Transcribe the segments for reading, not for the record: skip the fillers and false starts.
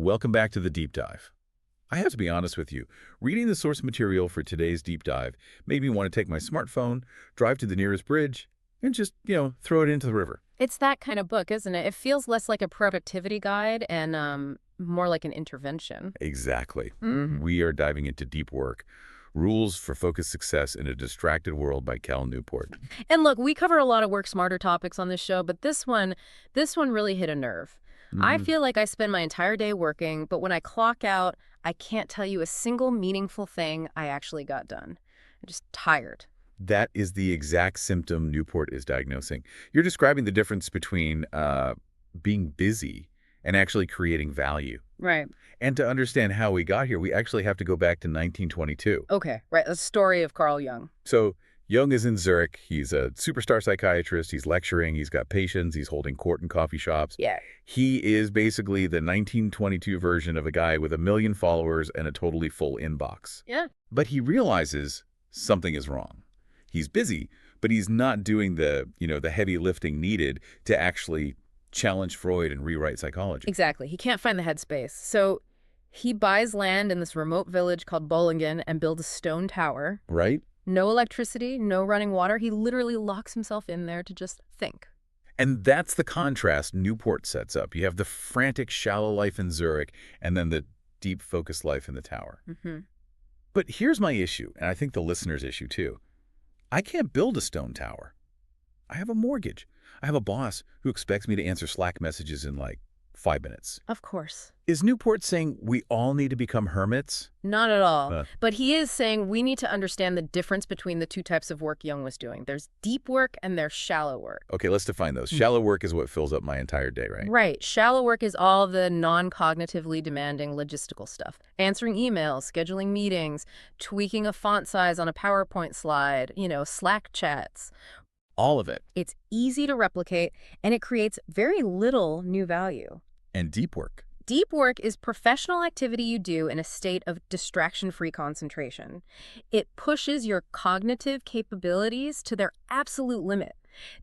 Welcome back to the deep dive. I have to be honest with you. Reading the source material for today's deep dive made me want to take my smartphone, drive to the nearest bridge, and just, throw it into the river. It's that kind of book, isn't it? It feels less like a productivity guide and more like an intervention. Exactly. We are diving into deep work, Rules for Focused Success in a Distracted World by Cal Newport. And look, we cover a lot of work smarter topics on this show, but this one really hit a nerve. I feel like I spend my entire day working, but when I clock out, I can't tell you a single meaningful thing I actually got done. I'm just tired. That is the exact symptom Newport is diagnosing. You're describing the difference between being busy and actually creating value. Right. And to understand how we got here, we actually have to go back to 1922. Okay, right. The story of Carl Jung. So Jung is in Zurich. He's a superstar psychiatrist. He's lecturing. He's got patients. He's holding court in coffee shops. Yeah. He is basically the 1922 version of a guy with 1 million followers and a totally full inbox. Yeah. But he realizes something is wrong. He's busy, but he's not doing the heavy lifting needed to actually challenge Freud and rewrite psychology. Exactly. He can't find the headspace. So he buys land in this remote village called Bollingen and builds a stone tower. Right? No electricity, no running water. He literally locks himself in there to just think. And that's the contrast Newport sets up. You have the frantic, shallow life in Zurich, and then the deep, focused life in the tower. But here's my issue, and I think the listener's issue too. I can't build a stone tower. I have a mortgage. I have a boss who expects me to answer Slack messages in like 5 minutes. Of course. Is Newport saying we all need to become hermits? Not at all. But he is saying we need to understand the difference between the two types of work Jung was doing. There's deep work and there's shallow work. Okay, let's define those. Shallow work is what fills up my entire day, right? Right. Shallow work is all the non-cognitively demanding logistical stuff. Answering emails, scheduling meetings, tweaking a font size on a PowerPoint slide, Slack chats. All of it. It's easy to replicate, and it creates very little new value. And deep work. Deep work is professional activity you do in a state of distraction-free concentration. It pushes your cognitive capabilities to their absolute limit.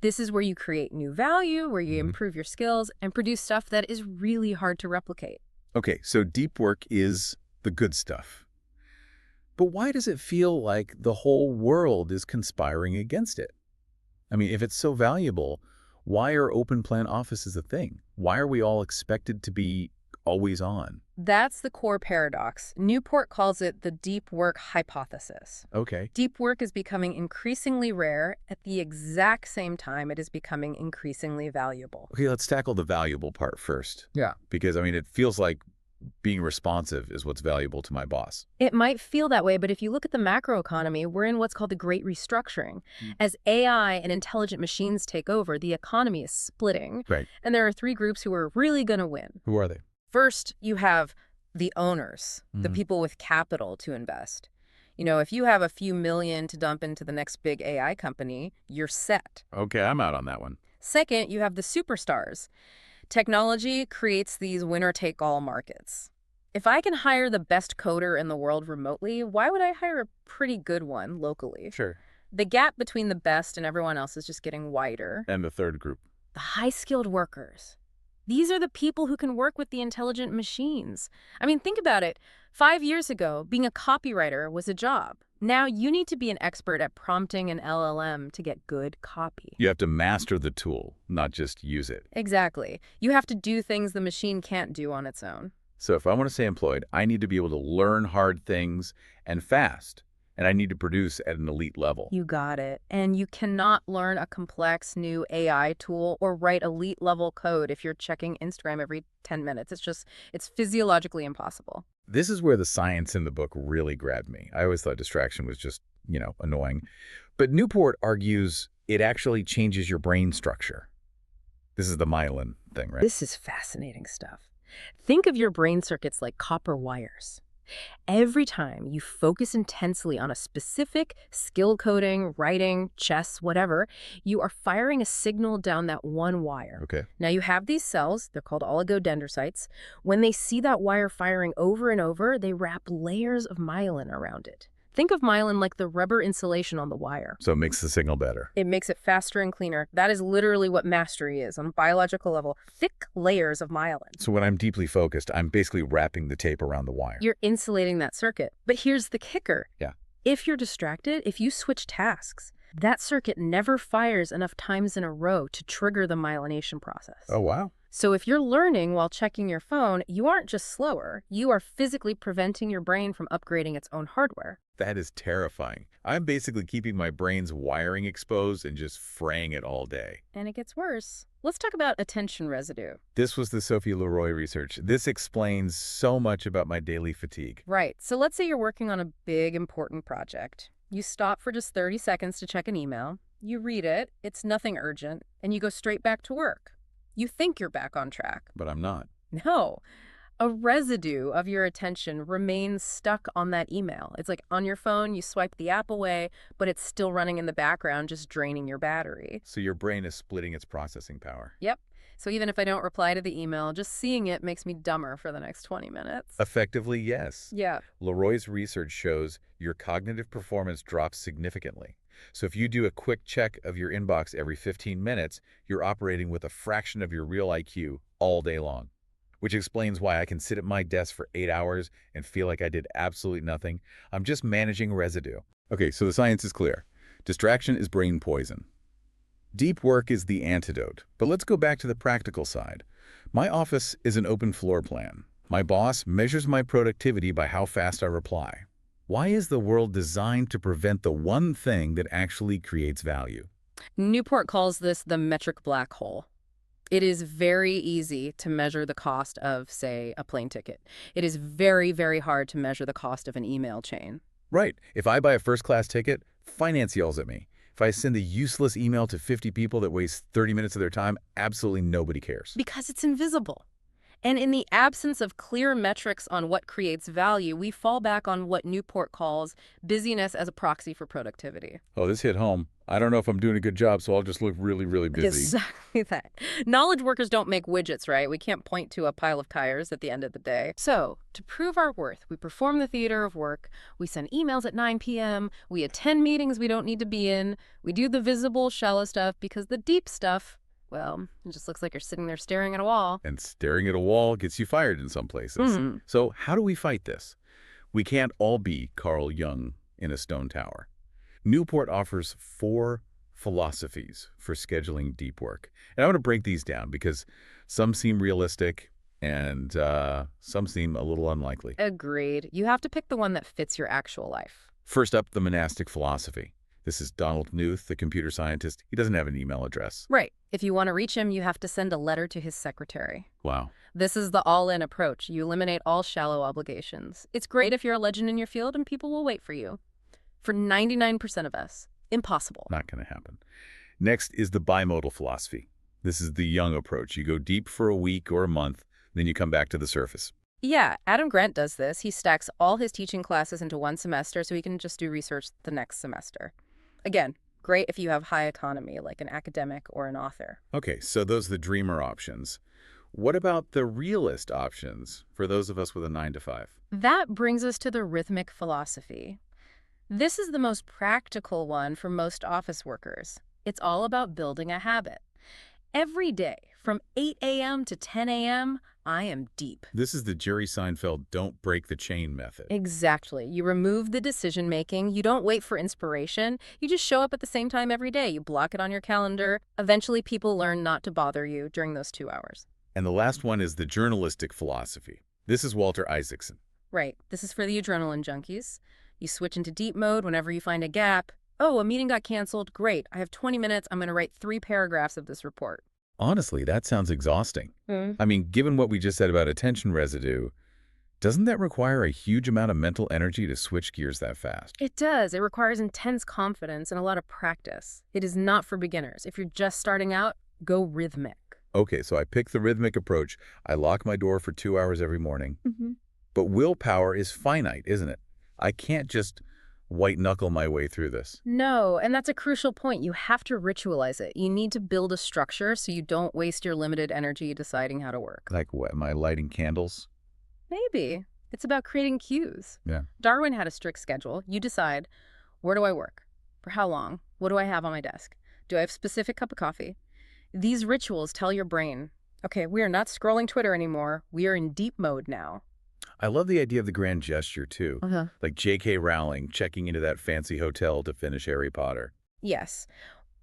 This is where you create new value, where you improve your skills, and produce stuff that is really hard to replicate. Okay, so deep work is the good stuff. But why does it feel like the whole world is conspiring against it? I mean, if it's so valuable, why are open plan offices a thing? Why are we all expected to be always on? That's the core paradox. Newport calls it the deep work hypothesis. Okay. Deep work is becoming increasingly rare at the exact same time it is becoming increasingly valuable. Okay, let's tackle the valuable part first. Yeah. Because, it feels like being responsive is what's valuable to my boss. It might feel that way, but if you look at the macroeconomy, we're in what's called the Great Restructuring. As AI and intelligent machines take over, the economy is splitting. Right. And there are 3 groups who are really going to win. Who are they? First, you have the owners, the people with capital to invest. If you have a few million to dump into the next big AI company, you're set. Okay, I'm out on that one. Second, you have the superstars. Technology creates these winner-take-all markets. If I can hire the best coder in the world remotely, why would I hire a pretty good one locally? Sure. The gap between the best and everyone else is just getting wider. And the third group? The high-skilled workers. These are the people who can work with the intelligent machines. Think about it. 5 years ago, being a copywriter was a job. Now you need to be an expert at prompting an LLM to get good copy. You have to master the tool, not just use it. Exactly. You have to do things the machine can't do on its own. So if I want to stay employed, I need to be able to learn hard things and fast. And I need to produce at an elite level. You got it. And you cannot learn a complex new AI tool or write elite level code if you're checking Instagram every 10 minutes. It's physiologically impossible. This is where the science in the book really grabbed me. I always thought distraction was just, annoying. But Newport argues it actually changes your brain structure. This is the myelin thing, right? This is fascinating stuff. Think of your brain circuits like copper wires. Every time you focus intensely on a specific skill coding, writing, chess, whatever, you are firing a signal down that one wire. Okay. Now you have these cells, they're called oligodendrocytes. When they see that wire firing over and over, they wrap layers of myelin around it. Think of myelin like the rubber insulation on the wire. So it makes the signal better. It makes it faster and cleaner. That is literally what mastery is on a biological level. Thick layers of myelin. So when I'm deeply focused, I'm basically wrapping the tape around the wire. You're insulating that circuit. But here's the kicker. Yeah. If you're distracted, if you switch tasks, that circuit never fires enough times in a row to trigger the myelination process. Oh, wow. So if you're learning while checking your phone, you aren't just slower, you are physically preventing your brain from upgrading its own hardware. That is terrifying. I'm basically keeping my brain's wiring exposed and just fraying it all day. And it gets worse. Let's talk about attention residue. This was the Sophie Leroy research. This explains so much about my daily fatigue. Right. So let's say you're working on a big, important project. You stop for just 30 seconds to check an email. You read it. It's nothing urgent. And you go straight back to work. You think you're back on track. But I'm not. No. A residue of your attention remains stuck on that email. It's like on your phone, you swipe the app away, but it's still running in the background, just draining your battery. So your brain is splitting its processing power. Yep. So even if I don't reply to the email, just seeing it makes me dumber for the next 20 minutes. Effectively, yes. Yeah. Leroy's research shows your cognitive performance drops significantly. So if you do a quick check of your inbox every 15 minutes, you're operating with a fraction of your real IQ all day long. Which explains why I can sit at my desk for 8 hours and feel like I did absolutely nothing. I'm just managing residue. Okay, so the science is clear. Distraction is brain poison. Deep work is the antidote. But let's go back to the practical side. My office is an open floor plan. My boss measures my productivity by how fast I reply. Why is the world designed to prevent the one thing that actually creates value? Newport calls this the metric black hole. It is very easy to measure the cost of, say, a plane ticket. It is very, very hard to measure the cost of an email chain. Right. If I buy a first-class ticket, finance yells at me. If I send a useless email to 50 people that wastes 30 minutes of their time, absolutely nobody cares. Because it's invisible. And in the absence of clear metrics on what creates value, we fall back on what Newport calls busyness as a proxy for productivity. Oh, this hit home. I don't know if I'm doing a good job, so I'll just look really, really busy. Exactly that. Knowledge workers don't make widgets, right? We can't point to a pile of tires at the end of the day. So, to prove our worth, we perform the theater of work. We send emails at 9 p.m. We attend meetings we don't need to be in. We do the visible, shallow stuff because the deep stuff, well, it just looks like you're sitting there staring at a wall. And staring at a wall gets you fired in some places. So how do we fight this? We can't all be Carl Jung in a stone tower. Newport offers 4 philosophies for scheduling deep work. And I want to break these down because some seem realistic and some seem a little unlikely. Agreed. You have to pick the one that fits your actual life. First up, the monastic philosophy. This is Donald Knuth, the computer scientist. He doesn't have an email address. Right. If you want to reach him, you have to send a letter to his secretary. Wow. This is the all-in approach. You eliminate all shallow obligations. It's great if you're a legend in your field and people will wait for you. For 99% of us, impossible. Not going to happen. Next is the bimodal philosophy. This is the Jung approach. You go deep for a week or a month, then you come back to the surface. Yeah, Adam Grant does this. He stacks all his teaching classes into one semester so he can just do research the next semester. Again, great if you have high autonomy, like an academic or an author. Okay, so those are the dreamer options. What about the realist options for those of us with a 9 to 5? That brings us to the rhythmic philosophy. This is the most practical one for most office workers. It's all about building a habit. Every day, from 8 a.m. to 10 a.m., I am deep. This is the Jerry Seinfeld don't break the chain method. Exactly. You remove the decision-making. You don't wait for inspiration. You just show up at the same time every day. You block it on your calendar. Eventually, people learn not to bother you during those 2 hours. And the last one is the journalistic philosophy. This is Walter Isaacson. Right. This is for the adrenaline junkies. You switch into deep mode whenever you find a gap. Oh, a meeting got canceled. Great. I have 20 minutes. I'm going to write 3 paragraphs of this report. Honestly, that sounds exhausting. I mean, given what we just said about attention residue, doesn't that require a huge amount of mental energy to switch gears that fast? It does. It requires intense confidence and a lot of practice. It is not for beginners. If you're just starting out, go rhythmic. Okay, so I pick the rhythmic approach. I lock my door for 2 hours every morning. But willpower is finite, isn't it? I can't just white-knuckle my way through this. No, and that's a crucial point. You have to ritualize it. You need to build a structure so you don't waste your limited energy deciding how to work. Like what, am I lighting candles? Maybe. It's about creating cues. Yeah. Darwin had a strict schedule. You decide, where do I work? For how long? What do I have on my desk? Do I have a specific cup of coffee? These rituals tell your brain, okay, we are not scrolling Twitter anymore. We are in deep mode now. I love the idea of the grand gesture, too. Uh-huh. Like J.K. Rowling checking into that fancy hotel to finish Harry Potter. Yes.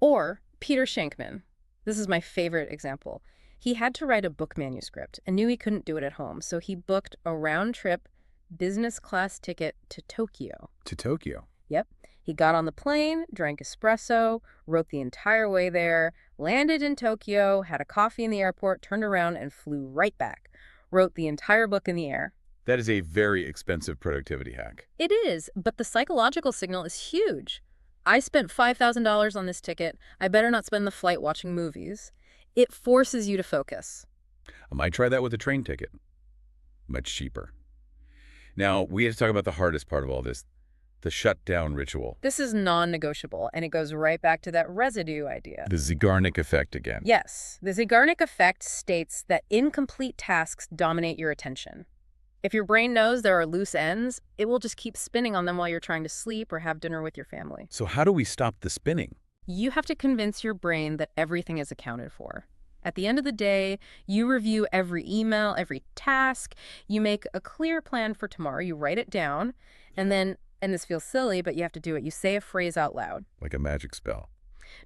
Or Peter Shankman. This is my favorite example. He had to write a book manuscript and knew he couldn't do it at home, so he booked a round-trip business class ticket to Tokyo. To Tokyo. Yep. He got on the plane, drank espresso, wrote the entire way there, landed in Tokyo, had a coffee in the airport, turned around, and flew right back. Wrote the entire book in the air. That is a very expensive productivity hack. It is, but the psychological signal is huge. I spent $5,000 on this ticket. I better not spend the flight watching movies. It forces you to focus. I might try that with a train ticket. Much cheaper. Now, we have to talk about the hardest part of all this, the shutdown ritual. This is non-negotiable, and it goes right back to that residue idea. The Zeigarnik effect again. Yes, the Zeigarnik effect states that incomplete tasks dominate your attention. If your brain knows there are loose ends, it will just keep spinning on them while you're trying to sleep or have dinner with your family. So how do we stop the spinning? You have to convince your brain that everything is accounted for. At the end of the day, you review every email, every task, you make a clear plan for tomorrow, you write it down, and then, and this feels silly, but you have to do it, you say a phrase out loud. Like a magic spell.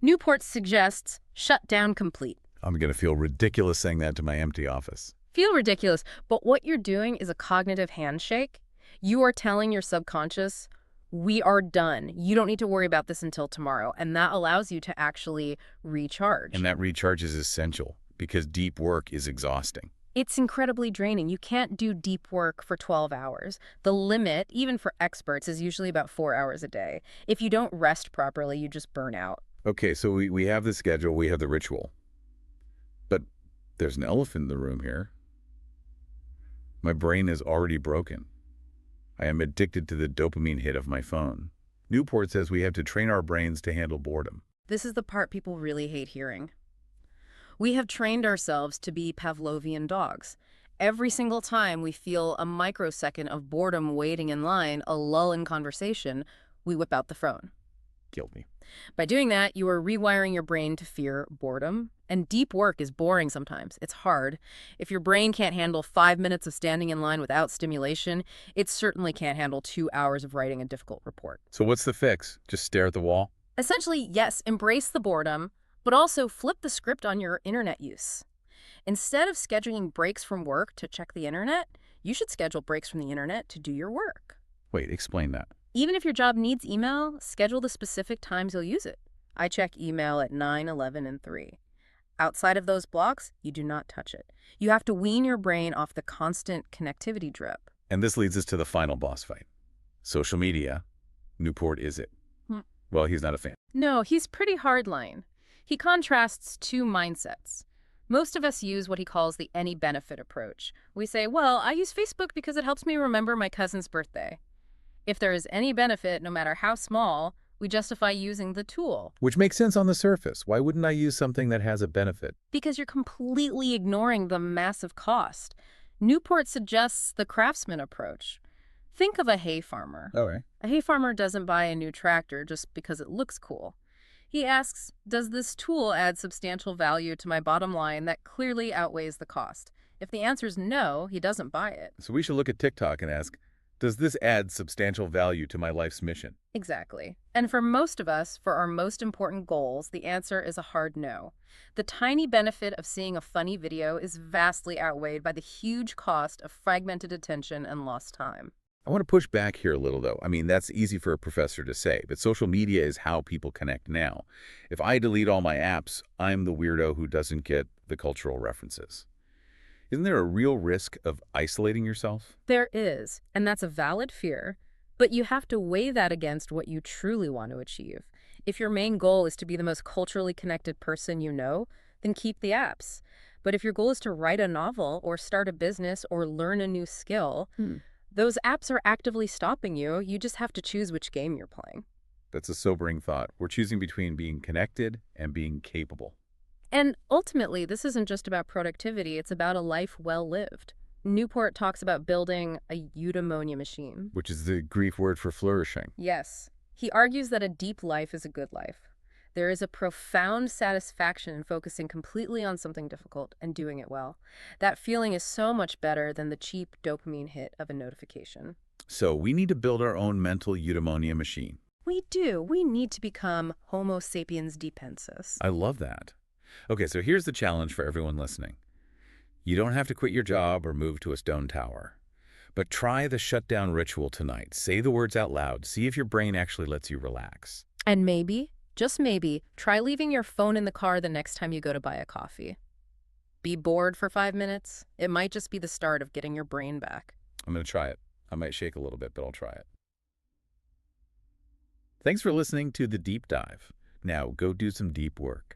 Newport suggests shut down complete. I'm going to feel ridiculous saying that to my empty office. Feel ridiculous, but what you're doing is a cognitive handshake. You are telling your subconscious, we are done. You don't need to worry about this until tomorrow. And that allows you to actually recharge. And that recharge is essential because deep work is exhausting. It's incredibly draining. You can't do deep work for 12 hours. The limit, even for experts, is usually about 4 hours a day. If you don't rest properly, you just burn out. Okay, so we have the schedule, we have the ritual. But there's an elephant in the room here. My brain is already broken. I am addicted to the dopamine hit of my phone. Newport says we have to train our brains to handle boredom. This is the part people really hate hearing. We have trained ourselves to be Pavlovian dogs. Every single time we feel a microsecond of boredom waiting in line, a lull in conversation, we whip out the phone. Guilty. By doing that, you are rewiring your brain to fear boredom. And deep work is boring sometimes. It's hard. If your brain can't handle 5 minutes of standing in line without stimulation, it certainly can't handle 2 hours of writing a difficult report. So what's the fix? Just stare at the wall? Essentially, yes, embrace the boredom, but also flip the script on your internet use. Instead of scheduling breaks from work to check the internet, you should schedule breaks from the internet to do your work. Wait, explain that. Even if your job needs email, schedule the specific times you'll use it. I check email at 9, 11, and 3. Outside of those blocks, you do not touch it. You have to wean your brain off the constant connectivity drip. And this leads us to the final boss fight. Social media. Newport is it? Well, he's not a fan. No, he's pretty hardline. He contrasts two mindsets. Most of us use what he calls the any benefit approach. We say, well, I use Facebook because it helps me remember my cousin's birthday. If there is any benefit, no matter how small, we justify using the tool. Which makes sense on the surface. Why wouldn't I use something that has a benefit? Because you're completely ignoring the massive cost. Newport suggests the craftsman approach. Think of a hay farmer. Okay. A hay farmer doesn't buy a new tractor just because it looks cool. He asks, does this tool add substantial value to my bottom line that clearly outweighs the cost? If the answer is no, he doesn't buy it. So we should look at TikTok and ask, does this add substantial value to my life's mission? Exactly. And for most of us, for our most important goals, the answer is a hard no. The tiny benefit of seeing a funny video is vastly outweighed by the huge cost of fragmented attention and lost time. I want to push back here a little, though. I mean, that's easy for a professor to say, but social media is how people connect now. If I delete all my apps, I'm the weirdo who doesn't get the cultural references. Isn't there a real risk of isolating yourself? There is, and that's a valid fear, but you have to weigh that against what you truly want to achieve. If your main goal is to be the most culturally connected person you know, then keep the apps. But if your goal is to write a novel or start a business or learn a new skill, those apps are actively stopping you. You just have to choose which game you're playing. That's a sobering thought. We're choosing between being connected and being capable. And ultimately, this isn't just about productivity, it's about a life well lived. Newport talks about building a eudaimonia machine. Which is the Greek word for flourishing. Yes. He argues that a deep life is a good life. There is a profound satisfaction in focusing completely on something difficult and doing it well. That feeling is so much better than the cheap dopamine hit of a notification. So we need to build our own mental eudaimonia machine. We do. We need to become Homo sapiens depensis. I love that. Okay, so here's the challenge for everyone listening. You don't have to quit your job or move to a stone tower. But try the shutdown ritual tonight. Say the words out loud. See if your brain actually lets you relax. And maybe, just maybe, try leaving your phone in the car the next time you go to buy a coffee. Be bored for 5 minutes. It might just be the start of getting your brain back. I'm going to try it. I might shake a little bit, but I'll try it. Thanks for listening to The Deep Dive. Now go do some deep work.